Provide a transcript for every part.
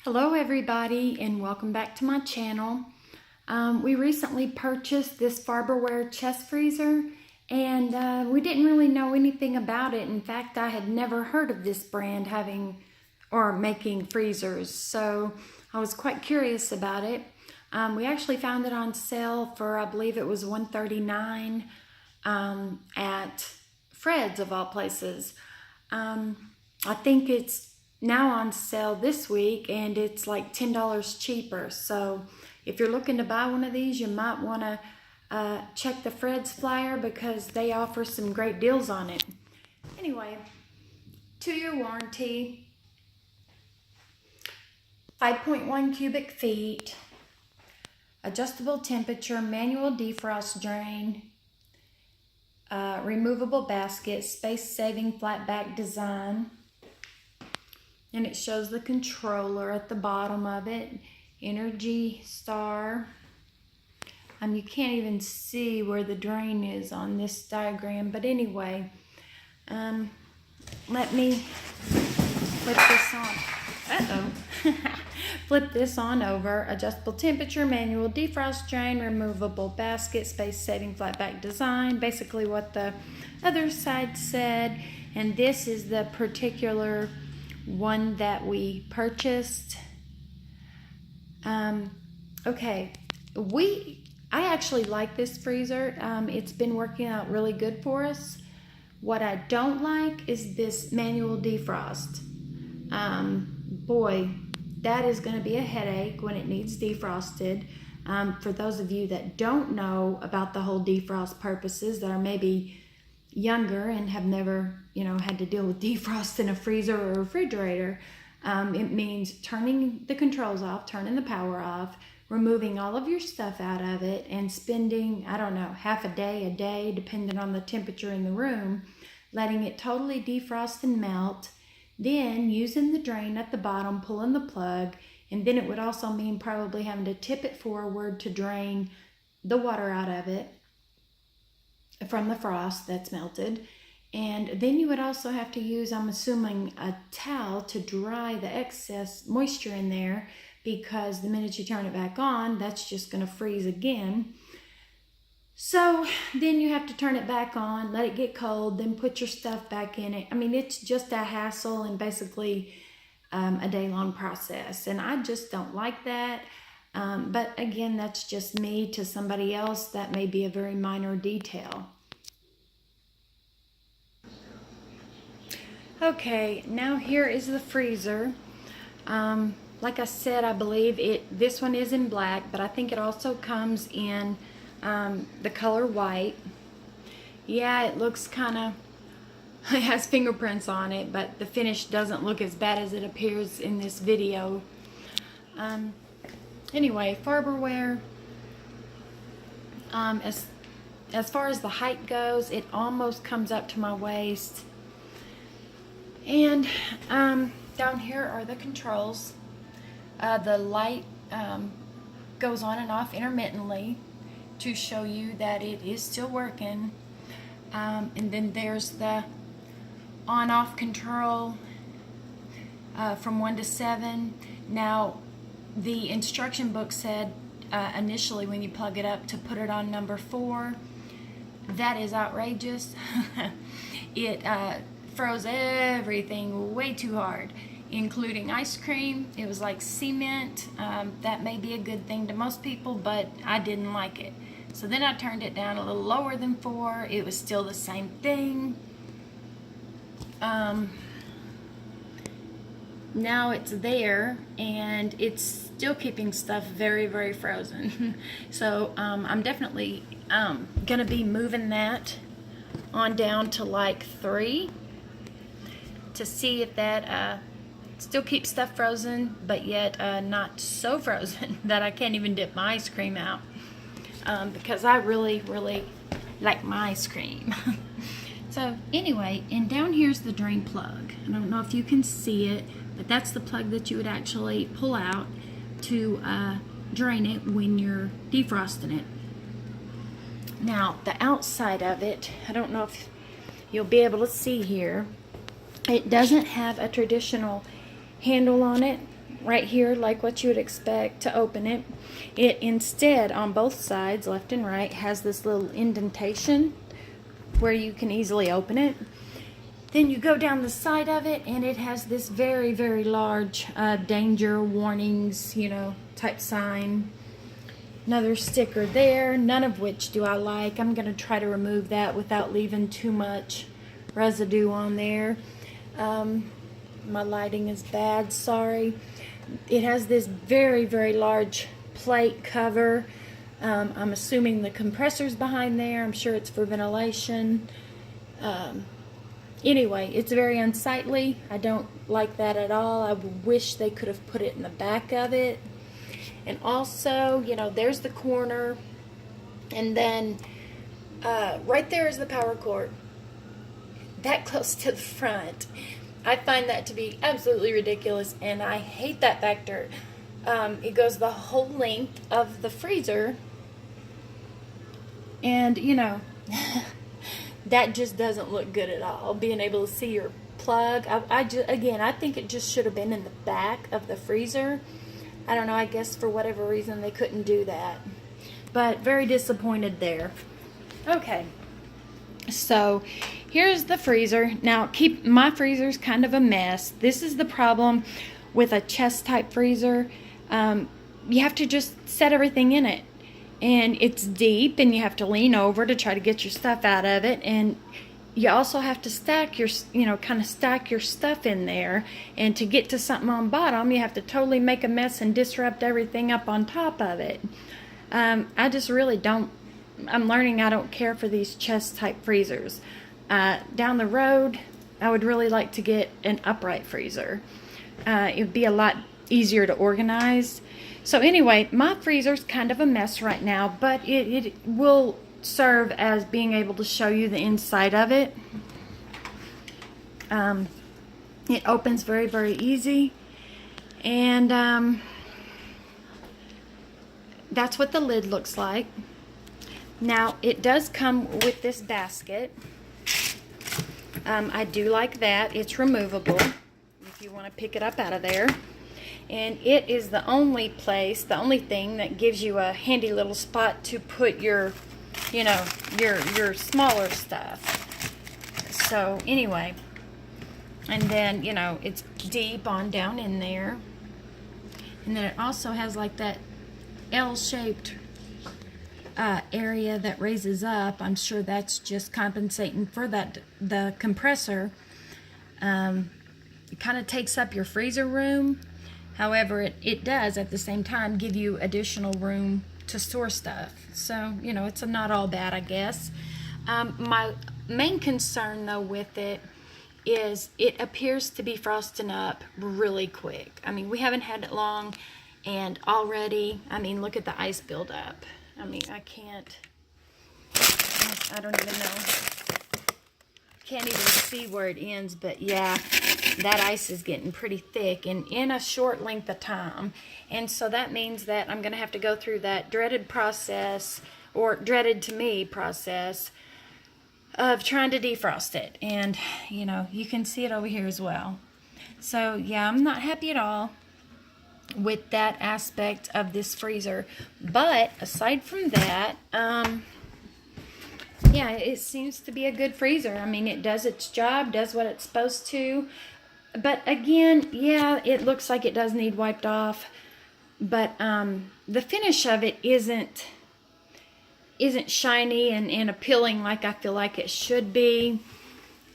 Hello everybody and welcome back to my channel. We recently purchased this Farberware chest freezer and we didn't really know anything about it. In fact, I had never heard of this brand having or making freezers, so I was quite curious about it. We actually found it on sale for, I believe it was $139 at Fred's of all places. I think it's now on sale this week and it's like $10 cheaper. So if you're looking to buy one of these, you might want to check the Fred's flyer because they offer some great deals on it. Anyway, 2-year warranty, 5.1 cubic feet, adjustable temperature, manual defrost drain, removable basket, space-saving flat back design. And it shows the controller at the bottom of it, Energy Star. You can't even see where the drain is on this diagram, but anyway, let me flip this on. Flip this on over. Adjustable temperature, manual defrost drain, removable basket, space-saving flat back design. Basically what the other side said, and this is the particular one that we purchased. Okay, I actually like this freezer. It's been working out really good for us. What I don't like is this manual defrost. Boy, that is going to be a headache when it needs defrosted. For those of you that don't know about the whole defrost purposes, that are maybe younger and have never, had to deal with defrost in a freezer or a refrigerator, it means turning the controls off, turning the power off, removing all of your stuff out of it, and spending, I don't know, half a day, depending on the temperature in the room, letting it totally defrost and melt, then using the drain at the bottom, pulling the plug, and then it would also mean probably having to tip it forward to drain the water out of it from the frost that's melted. And then you would also have to use, I'm assuming, a towel to dry the excess moisture in there, because the minute you turn it back on, that's just going to freeze again. So then you have to turn it back on, let it get cold, then put your stuff back in it. I mean, it's just a hassle and basically a day-long process. And I just don't like that. But again, that's just me. To somebody else, that may be a very minor detail. Okay, now here is the freezer. Like I said, I believe this one is in black, but I think it also comes in the color white. Yeah, it looks kind of, it has fingerprints on it, but the finish doesn't look as bad as it appears in this video. Anyway, Farberware. As far as the height goes, it almost comes up to my waist. And down here are the controls. The light goes on and off intermittently to show you that it is still working. And then there's the on-off control from 1 to 7. Now, the instruction book said initially when you plug it up to put it on number 4. That is outrageous. It froze everything way too hard, including ice cream. It was like cement. That may be a good thing to most people, but I didn't like it. So then I turned it down a little lower than 4. It was still the same thing. Now it's there and it's still keeping stuff very, very frozen. So I'm definitely gonna be moving that on down to like 3 to see if that still keeps stuff frozen, but yet not so frozen that I can't even dip my ice cream out, because I really, really like my ice cream. So anyway, and down here's the drain plug. I don't know if you can see it, but that's the plug that you would actually pull out to drain it when you're defrosting it. Now, the outside of it, I don't know if you'll be able to see here, it doesn't have a traditional handle on it. right here like what you would expect to open it. It instead, on both sides, left and right, has this little indentation where you can easily open it. Then you go down the side of it, and it has this very, very large danger warnings, type sign. Another sticker there, none of which do I like. I'm going to try to remove that without leaving too much residue on there. My lighting is bad, sorry. It has this very, very large plate cover. I'm assuming the compressor's behind there. I'm sure it's for ventilation. Anyway, it's very unsightly. I don't like that at all. I wish they could have put it in the back of it. And also, there's the corner. And then right there is the power cord. That close to the front. I find that to be absolutely ridiculous, and I hate that factor. It goes the whole length of the freezer. And, that just doesn't look good at all, being able to see your plug. I think it just should have been in the back of the freezer. I don't know, I guess for whatever reason they couldn't do that. But very disappointed there. Okay, so here's the freezer. Now, my freezer's kind of a mess. This is the problem with a chest type freezer. You have to just set everything in it. And it's deep, and you have to lean over to try to get your stuff out of it. And you also have to stack your, kind of stack your stuff in there. And to get to something on bottom, you have to totally make a mess and disrupt everything up on top of it. I just really don't, I'm learning I don't care for these chest type freezers. Down the road, I would really like to get an upright freezer. It would be a lot easier to organize. So anyway, my freezer's kind of a mess right now, but it will serve as being able to show you the inside of it. It opens very, very easy, and that's what the lid looks like. Now, it does come with this basket. I do like that. It's removable if you want to pick it up out of there. And it is the only thing that gives you a handy little spot to put your, your smaller stuff. So anyway, and then, it's deep on down in there. And then it also has like that L-shaped area that raises up. I'm sure that's just compensating for the compressor. It kind of takes up your freezer room. However, it does at the same time give you additional room to store stuff. So, it's not all bad, I guess. My main concern, though, with it is it appears to be frosting up really quick. I mean, we haven't had it long, and already, look at the ice buildup. I don't even know. Can't even see where it ends, but yeah, that ice is getting pretty thick and in a short length of time. And so that means that I'm going to have to go through that dreaded process, or dreaded to me process, of trying to defrost it. And, you can see it over here as well. So, yeah, I'm not happy at all with that aspect of this freezer. But aside from that, yeah, it seems to be a good freezer. It does its job, does what it's supposed to. But again, yeah, it looks like it does need wiped off. But the finish of it isn't shiny and appealing like I feel like it should be.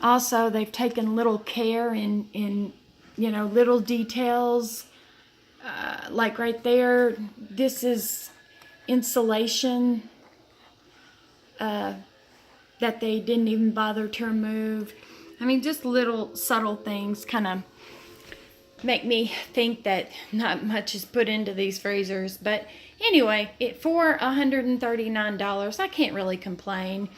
Also, they've taken little care in little details. Like right there, this is insulation that they didn't even bother to remove. Just little subtle things kind of make me think that not much is put into these freezers. But anyway, for $139, I can't really complain.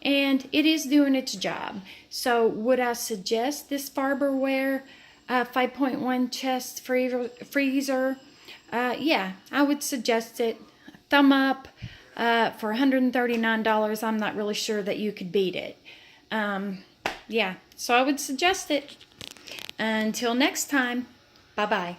And it is doing its job. So would I suggest this Farberware 5.1 chest freezer? Yeah, I would suggest it. Thumb up. For $139, I'm not really sure that you could beat it. Yeah, so I would suggest it. Until next time, bye-bye.